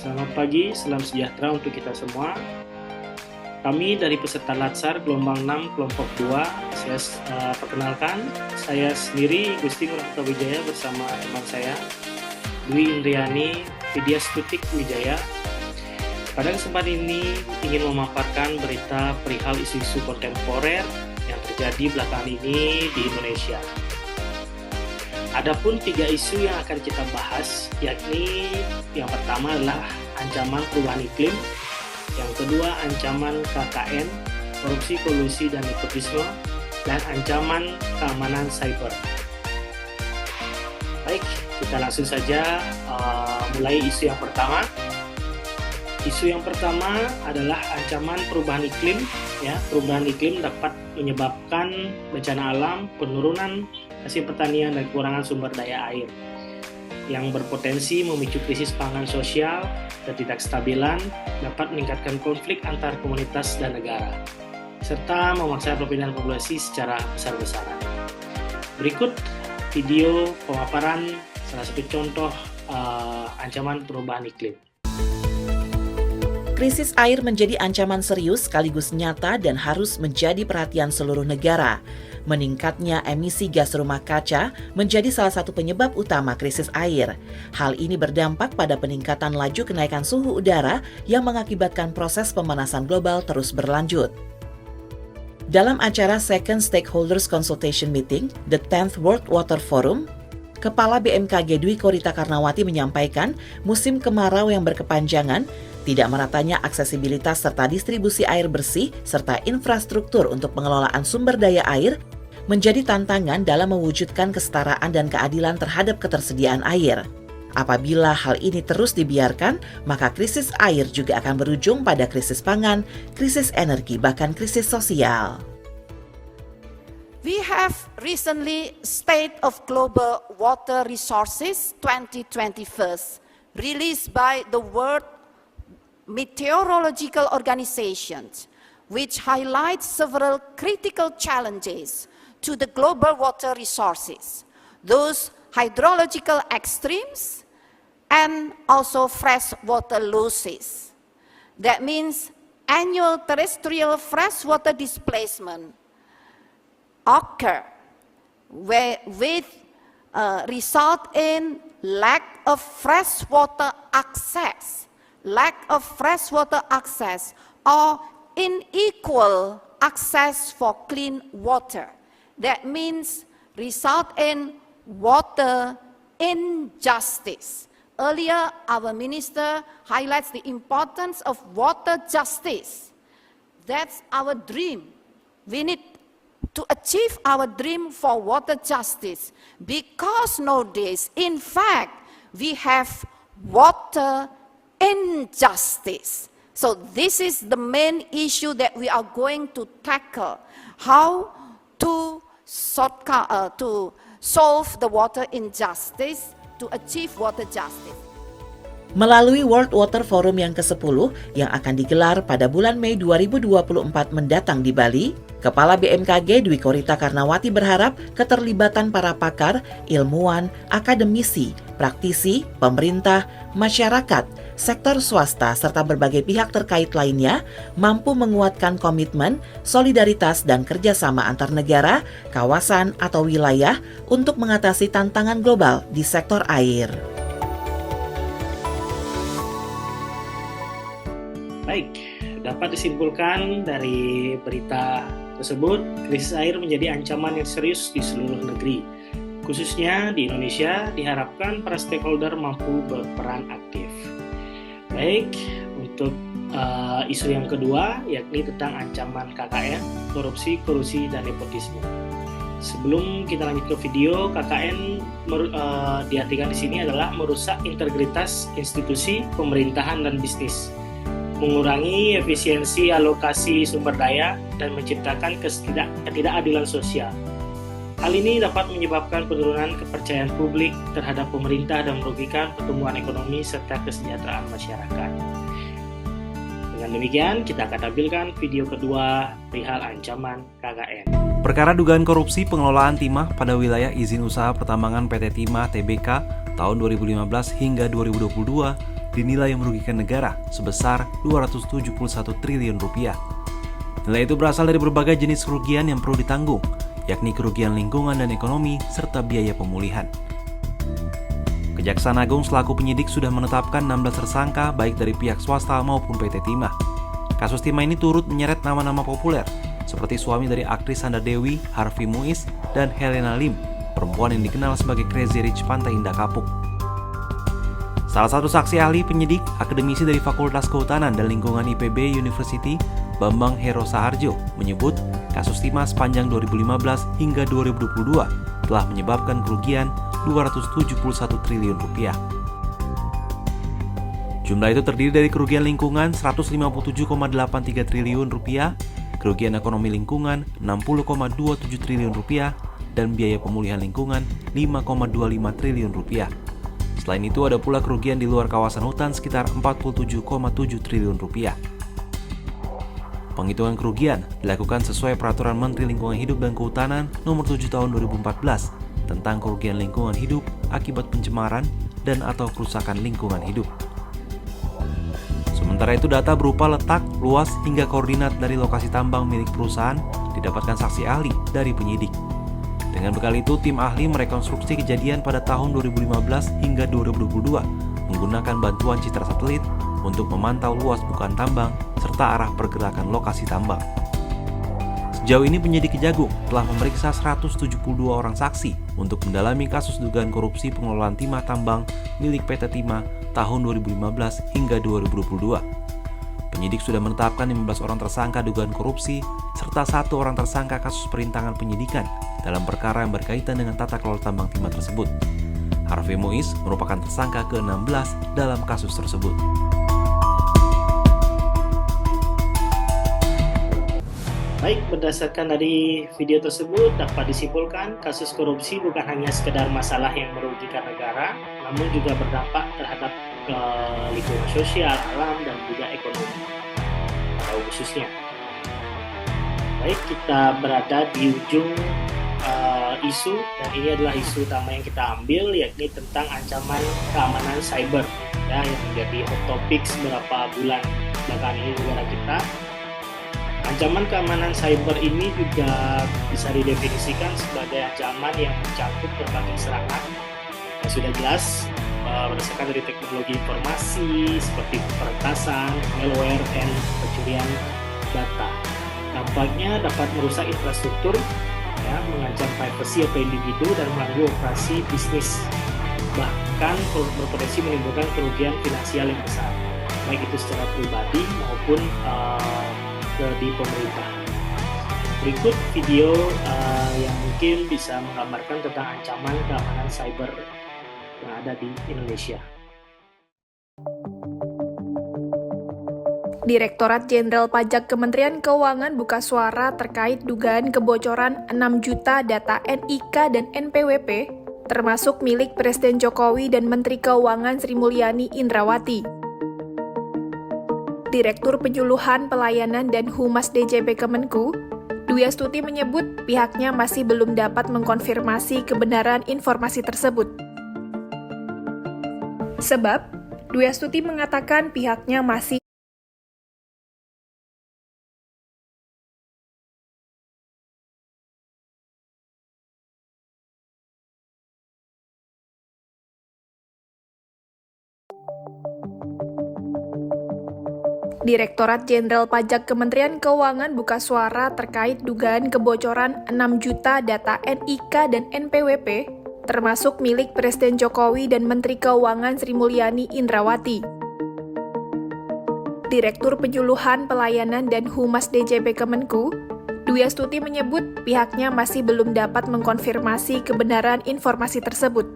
Selamat pagi, salam sejahtera untuk kita semua. Kami dari peserta Latsar gelombang 6 kelompok 2, saya perkenalkan, saya sendiri Gusti Ngurah Wijaya bersama teman saya Dwi Indriani Vidya Stutik Wijaya. Pada kesempatan ini ingin memaparkan berita perihal isu-isu kontemporer yang terjadi belakangan ini di Indonesia. Adapun 3 isu yang akan kita bahas, yakni yang pertama adalah ancaman perubahan iklim, yang kedua ancaman KKN, korupsi, kolusi, dan nepotisme, dan ancaman keamanan cyber. Baik, kita langsung saja mulai isu yang pertama. Isu yang pertama adalah ancaman perubahan iklim. Ya, perubahan iklim dapat menyebabkan bencana alam, penurunan hasil pertanian, dan kekurangan sumber daya air yang berpotensi memicu krisis pangan sosial dan tidak stabilan, dapat meningkatkan konflik antar komunitas dan negara, serta memaksa perpindahan populasi secara besar-besaran. Berikut video pemaparan salah satu contoh ancaman perubahan iklim. Krisis air menjadi ancaman serius sekaligus nyata dan harus menjadi perhatian seluruh negara. Meningkatnya emisi gas rumah kaca menjadi salah satu penyebab utama krisis air. Hal ini berdampak pada peningkatan laju kenaikan suhu udara yang mengakibatkan proses pemanasan global terus berlanjut. Dalam acara Second Stakeholders Consultation Meeting, The 10th World Water Forum, Kepala BMKG Dwi Korita Karnawati menyampaikan musim kemarau yang berkepanjangan, tidak meratanya aksesibilitas serta distribusi air bersih serta infrastruktur untuk pengelolaan sumber daya air menjadi tantangan dalam mewujudkan kesetaraan dan keadilan terhadap ketersediaan air. Apabila hal ini terus dibiarkan, maka krisis air juga akan berujung pada krisis pangan, krisis energi, bahkan krisis sosial. We have recently State of Global Water Resources 2021, released by the World Meteorological Organization, which highlights several critical challenges to the global water resources, those hydrological extremes and also freshwater losses. That means annual terrestrial freshwater displacement occur with result in lack of freshwater access or unequal access for clean water. That means result in water injustice. Earlier, our minister highlights the importance of water justice. That's our dream. We need to achieve our dream for water justice because nowadays, in fact, we have water injustice. So this is the main issue that we are going to tackle. How to solve the water injustice, to achieve water justice. Melalui World Water Forum yang ke-10 yang akan digelar pada bulan Mei 2024 mendatang di Bali, Kepala BMKG Dwi Korita Karnawati berharap keterlibatan para pakar, ilmuwan, akademisi, praktisi, pemerintah, masyarakat, sektor swasta, serta berbagai pihak terkait lainnya mampu menguatkan komitmen, solidaritas, dan kerjasama antar negara, kawasan, atau wilayah untuk mengatasi tantangan global di sektor air. Baik, dapat disimpulkan dari berita tersebut, krisis air menjadi ancaman yang serius di seluruh negeri. Khususnya di Indonesia, diharapkan para stakeholder mampu berperan aktif. Baik, untuk isu yang kedua, yakni tentang ancaman KKN, korupsi, kolusi, dan nepotisme. Sebelum kita lanjut ke video, KKN diartikan di sini adalah merusak integritas institusi, pemerintahan, dan bisnis, mengurangi efisiensi alokasi sumber daya, dan menciptakan ketidakadilan sosial. Hal ini dapat menyebabkan penurunan kepercayaan publik terhadap pemerintah dan merugikan pertumbuhan ekonomi serta kesejahteraan masyarakat. Dengan demikian, kita akan tampilkan video kedua perihal ancaman KKN. Perkara dugaan korupsi pengelolaan timah pada wilayah izin usaha pertambangan PT Timah Tbk tahun 2015 hingga 2022 dinilai merugikan negara sebesar 271 triliun rupiah. Nilai itu berasal dari berbagai jenis kerugian yang perlu ditanggung, yakni kerugian lingkungan dan ekonomi serta biaya pemulihan. Kejaksaan Agung selaku penyidik sudah menetapkan 16 tersangka baik dari pihak swasta maupun PT Timah. Kasus Timah ini turut menyeret nama-nama populer seperti suami dari aktris Sandra Dewi, Harvey Muiz, dan Helena Lim, perempuan yang dikenal sebagai Crazy Rich Pantai Indah Kapuk. Salah satu saksi ahli penyidik, akademisi dari Fakultas Kehutanan dan Lingkungan IPB University, Bambang Hero Saharjo, menyebut kasus Timah sepanjang 2015 hingga 2022 telah menyebabkan kerugian 271 triliun rupiah. Jumlah itu terdiri dari kerugian lingkungan 157,83 triliun rupiah, kerugian ekonomi lingkungan 60,27 triliun rupiah, dan biaya pemulihan lingkungan 5,25 triliun rupiah. Selain itu ada pula kerugian di luar kawasan hutan sekitar 47,7 triliun rupiah. Penghitungan kerugian dilakukan sesuai Peraturan Menteri Lingkungan Hidup dan Kehutanan Nomor 7 Tahun 2014 tentang kerugian lingkungan hidup akibat pencemaran dan atau kerusakan lingkungan hidup. Sementara itu data berupa letak, luas, hingga koordinat dari lokasi tambang milik perusahaan didapatkan saksi ahli dari penyidik. Dengan bekal itu, tim ahli merekonstruksi kejadian pada tahun 2015 hingga 2022 menggunakan bantuan citra satelit untuk memantau luas bukaan tambang serta arah pergerakan lokasi tambang. Sejauh ini penyidik Kejagung telah memeriksa 172 orang saksi untuk mendalami kasus dugaan korupsi pengelolaan timah tambang milik PT Timah tahun 2015 hingga 2022. Penyidik sudah menetapkan 15 orang tersangka dugaan korupsi serta 1 orang tersangka kasus perintangan penyidikan dalam perkara yang berkaitan dengan tata kelola tambang timah tersebut. Harvey Muiz merupakan tersangka ke-16 dalam kasus tersebut. Baik, berdasarkan dari video tersebut dapat disimpulkan kasus korupsi bukan hanya sekedar masalah yang merugikan negara, namun juga berdampak terhadap lingkungan sosial, alam, dan juga ekonomi pada khususnya. Baik, kita berada di ujung isu, dan ini adalah isu utama yang kita ambil, yakni tentang ancaman keamanan cyber, ya, yang menjadi hot topic beberapa bulan belakangan ini di negara kita. Ancaman keamanan cyber ini juga bisa didefinisikan sebagai ancaman yang mencakup berbagai serangan yang sudah jelas berdasarkan dari teknologi informasi seperti peretasan, malware, dan pencurian data. Dampaknya dapat merusak infrastruktur, ya, mengancam privasi atau individu, dan mengganggu operasi bisnis. Bahkan berpotensi menimbulkan kerugian finansial yang besar, baik itu secara pribadi maupun di pemerintah. Berikut video yang mungkin bisa menggambarkan tentang ancaman keamanan cyber yang ada di Indonesia. Direktorat Jenderal Pajak Kementerian Keuangan buka suara terkait dugaan kebocoran 6 juta data NIK dan NPWP, termasuk milik Presiden Jokowi dan Menteri Keuangan Sri Mulyani Indrawati. Direktur Penyuluhan Pelayanan dan Humas DJP Kemenku, Dwi Astuti menyebut pihaknya masih belum dapat mengkonfirmasi kebenaran informasi tersebut. Sebab, Dwi Astuti mengatakan pihaknya masih Direktorat Jenderal Pajak Kementerian Keuangan buka suara terkait dugaan kebocoran 6 juta data NIK dan NPWP, termasuk milik Presiden Jokowi dan Menteri Keuangan Sri Mulyani Indrawati. Direktur Penyuluhan Pelayanan dan Humas DJP Kemenku, Dwi Astuti menyebut pihaknya masih belum dapat mengkonfirmasi kebenaran informasi tersebut.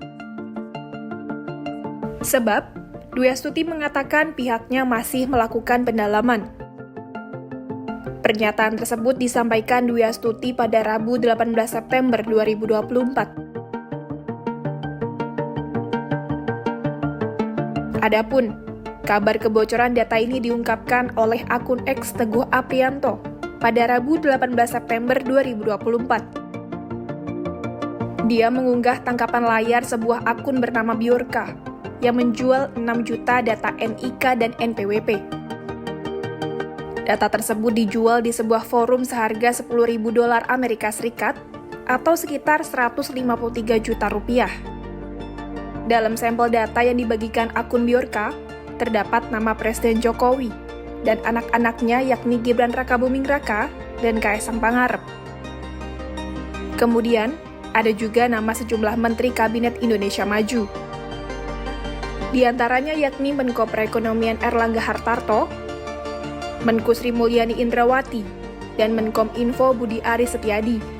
Sebab, Dwi Astuti mengatakan pihaknya masih melakukan pendalaman. Pernyataan tersebut disampaikan Dwi Astuti pada Rabu 18 September 2024. Adapun, kabar kebocoran data ini diungkapkan oleh akun X Teguh Aprianto pada Rabu 18 September 2024. Dia mengunggah tangkapan layar sebuah akun bernama Biorka yang menjual 6 juta data NIK dan NPWP. Data tersebut dijual di sebuah forum seharga $10.000 Amerika Serikat atau sekitar 153 juta rupiah. Dalam sampel data yang dibagikan akun Bjorka, terdapat nama Presiden Jokowi dan anak-anaknya yakni Gibran Rakabuming Raka dan Kaesang Pangarep. Kemudian, ada juga nama sejumlah Menteri Kabinet Indonesia Maju. Di antaranya yakni Menko Perekonomian Erlangga Hartarto, Menku Sri Mulyani Indrawati, dan Menkom Info Budi Aris Setiadi.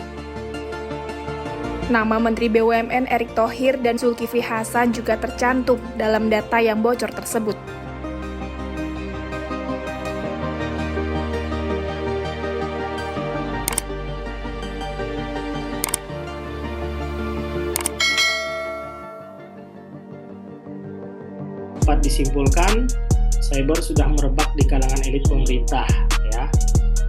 Nama Menteri BUMN Erick Thohir dan Zulkifli Hasan juga tercantum dalam data yang bocor tersebut. Dapat disimpulkan, cyber sudah merebak di kalangan elit pemerintah, ya,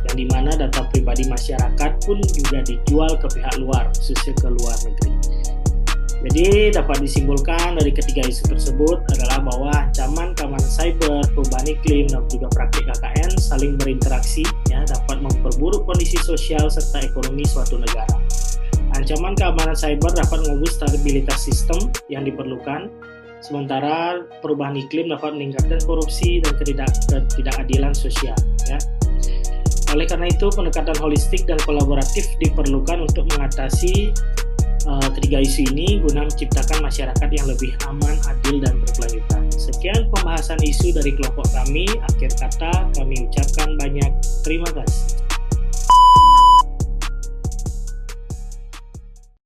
yang dimana data pribadi masyarakat pun juga dijual ke pihak luar, khususnya ke luar negeri. Jadi dapat disimpulkan dari ketiga isu tersebut adalah bahwa ancaman keamanan cyber, perubahan iklim, dan juga praktik KKN saling berinteraksi, ya, dapat memperburuk kondisi sosial serta ekonomi suatu negara. Ancaman keamanan cyber dapat mengubah stabilitas sistem yang diperlukan, sementara perubahan iklim dapat meningkatkan korupsi dan ketidakadilan sosial, ya. Oleh karena itu, pendekatan holistik dan kolaboratif diperlukan untuk mengatasi ketiga isu ini guna menciptakan masyarakat yang lebih aman, adil, dan berkelanjutan. Sekian pembahasan isu dari kelompok kami. Akhir kata, kami ucapkan banyak terima kasih.